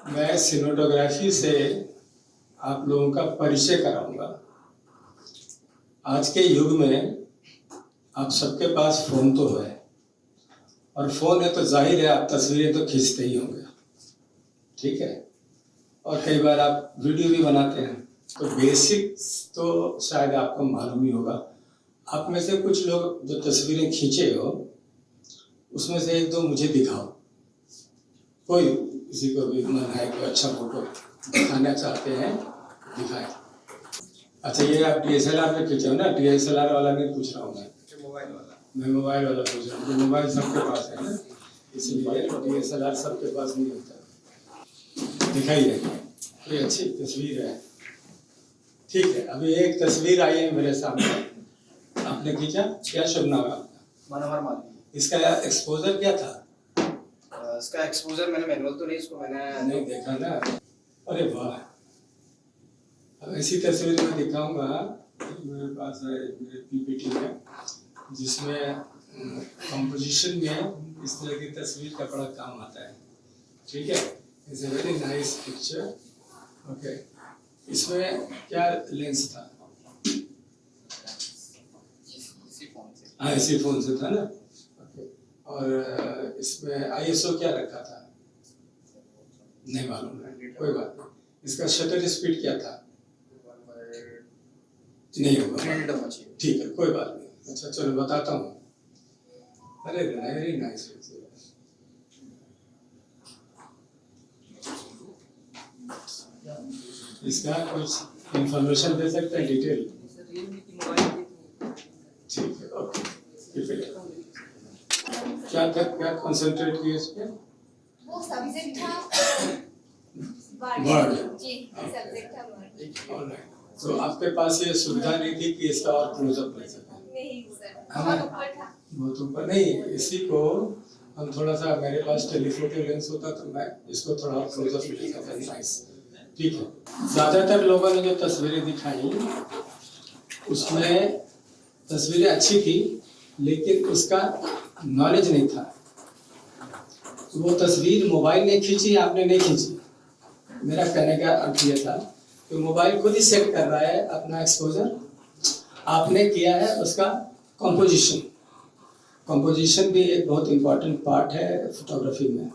मैं सिनेमेटोग्राफी से आप लोगों का परिचय कराऊंगा। आज के युग में आप सबके पास फ़ोन तो है, और फ़ोन है तो जाहिर है आप तस्वीरें तो खींचते ही होंगे, ठीक है। और कई बार आप वीडियो भी बनाते हैं, तो बेसिक्स तो शायद आपको मालूम ही होगा। आप में से कुछ लोग जो तस्वीरें खींचे हो, उसमें से एक दो मुझे दिखाओ। कोई किसी को भी मन है कोई अच्छा फोटो दिखाना चाहते हैं, दिखाएं। अच्छा, ये आप DSLR पे खींचे हो ना? DSLR वाला नहीं पूछ रहा हूँ मैं मोबाइल वाला पूछ रहा हूँ। मोबाइल सबके पास है ना, इसलिए DSLR सबके पास नहीं होता। दिखाइए, कोई अच्छी तस्वीर है। ठीक है, अभी एक तस्वीर आई है मेरे सामने, आपने खींचा। क्या शुभ नाम है आपका? मनोहर माली। इसका एक्सपोजर क्या था? इसका एक्सपोजर मैंने मैनुअल तो नहीं, इसको मैंने नहीं देखा ना। अरे वाह, अब ऐसी तस्वीर मैं दिखाऊंगा। मेरे पास है मेरे PPT में, जिसमें कंपोजिशन में इस तरह की तस्वीर का बड़ा काम आता है। ठीक है, it's a very nice picture. Okay, इसमें क्या लेंस था? हाँ, इसी फोन से था ना। ओके, और इसमें ISO क्या रखा था? नहीं मालूम है, कोई बात नहीं। इसका शटर स्पीड क्या था? नहीं होगा, ठीक है, कोई बात नहीं। अच्छा चलो बताता हूँ। अरे वेरी नाइस। इसका कुछ इंफॉर्मेशन दे सकते हैं, डिटेल? ठीक है, ओके। क्या कंसंट्रेट किया इस पे? वो सब्जेक्ट था वर्ड। जी, सब्जेक्ट था वर्ड। ऑलराइट, तो आपके पास ये सुविधा नहीं थी कि इसका और क्लोजअप ले सकें? नहीं सर, हमें बहुत ऊपर था। बहुत ऊपर नहीं, इसी को हम थोड़ा सा, मेरे पास टेलीफोटो लेंस होता तो मैं इसको थोड़ा और क्लोजअप ले सकता। नाइस, ठीक है। ज़्यादातर लोगों ने जो तस्वीरें दिखाई, उसमें तस्वीरें अच्छी थी, लेकिन उसका नॉलेज नहीं था। वो तस्वीर मोबाइल ने खींची, आपने नहीं खींची। मेरा कहने का अर्थ ये था कि मोबाइल खुद ही सेट कर रहा है अपना एक्सपोजर, आपने किया है उसका कंपोजिशन। कंपोजिशन भी एक बहुत इम्पोर्टेंट पार्ट है फोटोग्राफी में,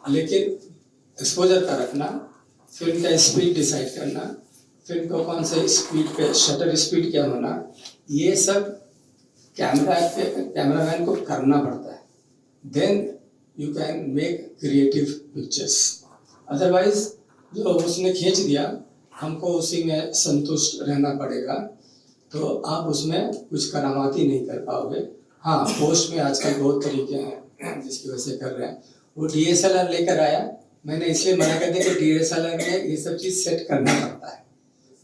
लेकिन एक्सपोजर का रखना, फिल्म का स्पीड डिसाइड करना, फिल्म को कौन से स्पीड पे, शटर स्पीड क्या होना, ये सब कैमरामैन को करना पड़ता है। Then you can make creative pictures. Otherwise जो उसने खींच दिया, हमको उसी में संतुष्ट रहना पड़ेगा, तो आप उसमें कुछ करामाती नहीं कर पाओगे। हाँ, पोस्ट में आजकल बहुत तरीके हैं जिसकी वजह से कर रहे हैं। वो DSLR लेकर आया, मैंने इसलिए मना कर दिया कि DSLR में ये सब चीज़ सेट करना पड़ता है।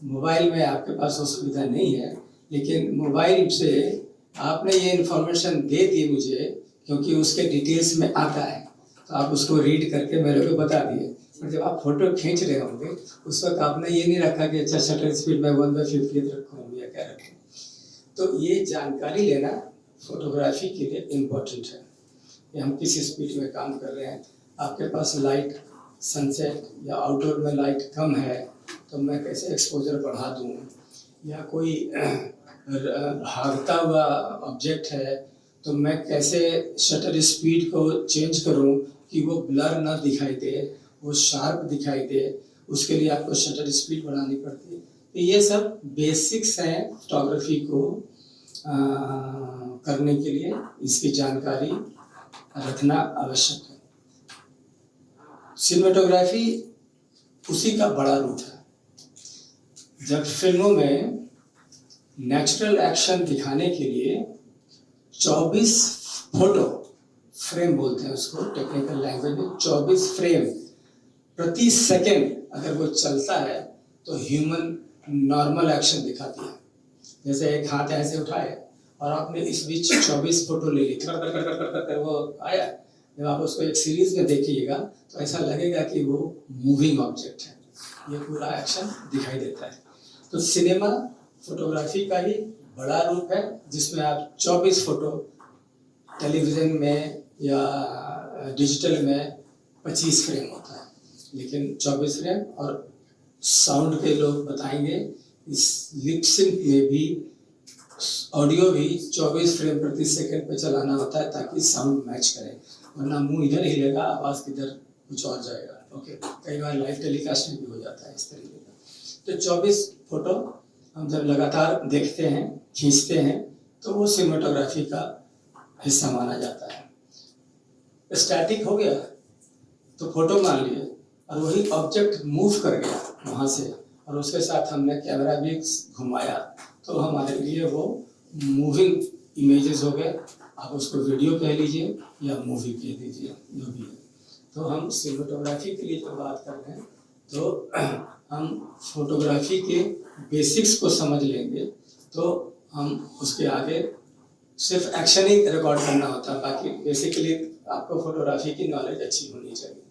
मोबाइल में आपके पास वो सुविधा नहीं है, लेकिन मोबाइल से आपने ये इन्फॉर्मेशन दे दी मुझे, क्योंकि उसके डिटेल्स में आता है, तो आप उसको रीड करके मेरे को बता दिए। और जब आप फोटो खींच रहे होंगे, उस वक्त आपने ये नहीं रखा कि अच्छा शटर स्पीड में 1/50 रखूँ या क्या रखूँ। तो ये जानकारी लेना फोटोग्राफी के लिए इम्पोर्टेंट है कि हम किस स्पीड में काम कर रहे हैं। आपके पास लाइट, सनसेट या आउटडोर में लाइट कम है, तो मैं कैसे एक्सपोजर बढ़ा दूँ, या कोई भागता हुआ ऑब्जेक्ट है तो मैं कैसे शटर स्पीड को चेंज करूं कि वो ब्लर ना दिखाई दे, वो शार्प दिखाई दे, उसके लिए आपको शटर स्पीड बढ़ानी पड़ती है। तो ये सब बेसिक्स हैं फोटोग्राफी को करने के लिए, इसकी जानकारी रखना आवश्यक है। सिनेमेटोग्राफी उसी का बड़ा रूप है। जब फिल्मों में नेचुरल एक्शन दिखाने के लिए 24 फोटो फ्रेम बोलते हैं उसको टेक्निकल लैंग्वेज में, 24 फ्रेम प्रति सेकंड अगर वो चलता है तो ह्यूमन नॉर्मल एक्शन दिखाती है। जैसे एक हाथ ऐसे उठाए और आपने इस बीच 24 फोटो ले ली, कर कर कर कर कर वो आया। जब आप उसको एक सीरीज में देखिएगा तो ऐसा लगेगा कि वो मूविंग ऑब्जेक्ट है, ये पूरा एक्शन दिखाई देता है। तो सिनेमा फोटोग्राफी का ही बड़ा रूप है, जिसमें आप 24 फोटो, टेलीविज़न में या डिजिटल में 25 फ्रेम होता है। लेकिन 24 फ्रेम और साउंड के लोग बताएंगे इस लिप सिंक में भी ऑडियो भी 24 फ्रेम प्रति सेकंड पे चलाना होता है ताकि साउंड मैच करे, वरना मुंह इधर हिलेगा आवाज़ किधर कुछ और जाएगा। ओके, कई बार लाइव टेलीकास्ट में भी हो जाता है इस तरीके का। तो 24 फोटो हम जब लगातार देखते हैं, खींचते हैं, तो वो सिनेमेटोग्राफी का हिस्सा माना जाता है। स्टैटिक हो गया तो फोटो मान लिए और वही ऑब्जेक्ट मूव कर गया वहाँ से और उसके साथ हमने कैमरा भी घुमाया, तो हमारे लिए वो मूविंग इमेजेस हो गए। आप उसको वीडियो कह लीजिए या मूवी कह दीजिए, जो भी है। तो हम सिनेमेटोग्राफी के लिए जब बात कर रहे हैं तो हम फोटोग्राफी के बेसिक्स को समझ लेंगे तो हम उसके आगे सिर्फ एक्शन ही रिकॉर्ड करना होता है, बाकी बेसिकली आपको फोटोग्राफी की नॉलेज अच्छी होनी चाहिए।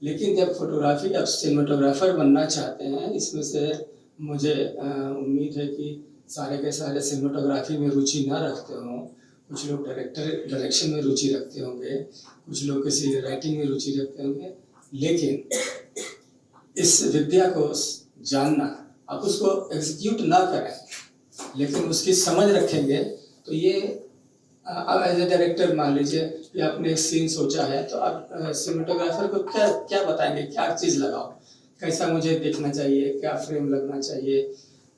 लेकिन जब फोटोग्राफी आप सिनेमेटोग्राफर बनना चाहते हैं, इसमें से मुझे उम्मीद है कि सारे के सारे सिनेमेटोग्राफी में रुचि ना रखते हों। कुछ लोग डायरेक्शन में रुचि रखते होंगे, कुछ लोग किसी राइटिंग में रुचि रखते होंगे, लेकिन इस विद्या को जानना, आप उसको एग्जीक्यूट ना करें लेकिन उसकी समझ रखेंगे तो ये अब एज ए डायरेक्टर मान लीजिए कि आपने एक सीन सोचा है तो आप सिनेमेटोग्राफर को क्या क्या बताएंगे, क्या चीज़ लगाओ, कैसा मुझे देखना चाहिए, क्या फ्रेम लगना चाहिए,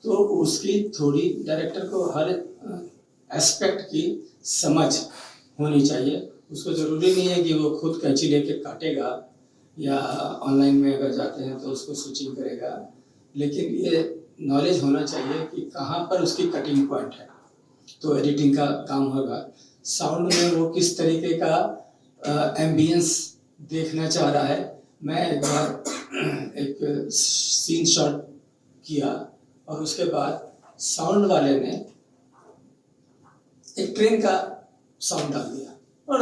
तो उसकी थोड़ी डायरेक्टर को हर एस्पेक्ट की समझ होनी चाहिए। उसको ज़रूरी नहीं है कि वो खुद कैंची लेके काटेगा या ऑनलाइन में अगर जाते हैं तो उसको स्विचिंग करेगा, लेकिन ये नॉलेज होना चाहिए कि कहाँ पर उसकी कटिंग पॉइंट है, तो एडिटिंग का काम होगा। साउंड में वो किस तरीके का एम्बियंस देखना चाह रहा है। मैं एक बार एक सीन शॉट किया और उसके बाद साउंड वाले ने एक ट्रेन का साउंड डाल दिया और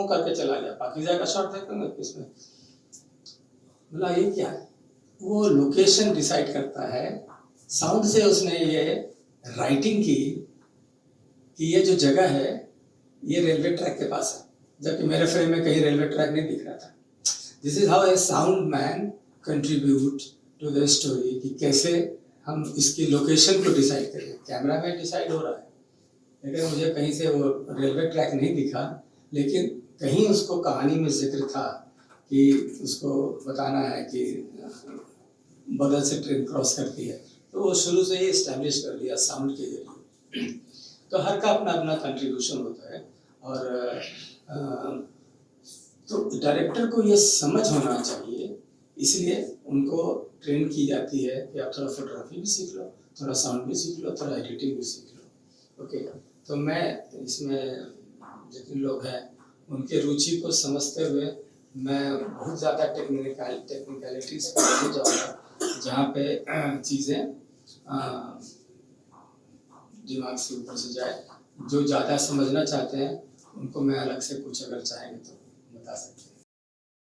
करके चला गया। पाकिजा का शॉट देखेंगे इसमें, बोला ये क्या है? वो लोकेशन डिसाइड करता है। साउंड से उसने ये राइटिंग की कि ये जो जगह है ये रेलवे ट्रैक के पास है, जबकि मेरे फ्रेम में कहीं रेलवे ट्रैक नहीं दिख रहा था। This is how a sound man contribute to the story, कि कैसे हम इसकी लोकेशन को डिसाइड करें। कैमरा में डिसाइड हो रहा है, लेकिन मुझे कहीं से वो रेलवे ट्रैक नहीं दिखा, लेकिन कहीं उसको कहानी में जिक्र था कि उसको बताना है कि बगल से ट्रेन क्रॉस करती है, तो वो शुरू से ही इस्टेब्लिश कर लिया साउंड के जरिए। तो हर का अपना अपना कंट्रीब्यूशन होता है और तो डायरेक्टर को ये समझ होना चाहिए, इसलिए उनको ट्रेन की जाती है कि आप थोड़ा फोटोग्राफी भी सीख लो, थोड़ा साउंड भी सीख लो, थोड़ा एडिटिंग भी सीख लो। ओके, तो मैं इसमें जितने लोग हैं उनके रुचि को समझते हुए मैं बहुत ज़्यादा टेक्निकलिटीज़ पर नहीं जाऊँगा, जहाँ पे चीज़ें दिमाग से ऊपर से जाए। जो ज़्यादा समझना चाहते हैं उनको मैं अलग से कुछ अगर चाहेंगे तो बता सकते हैं।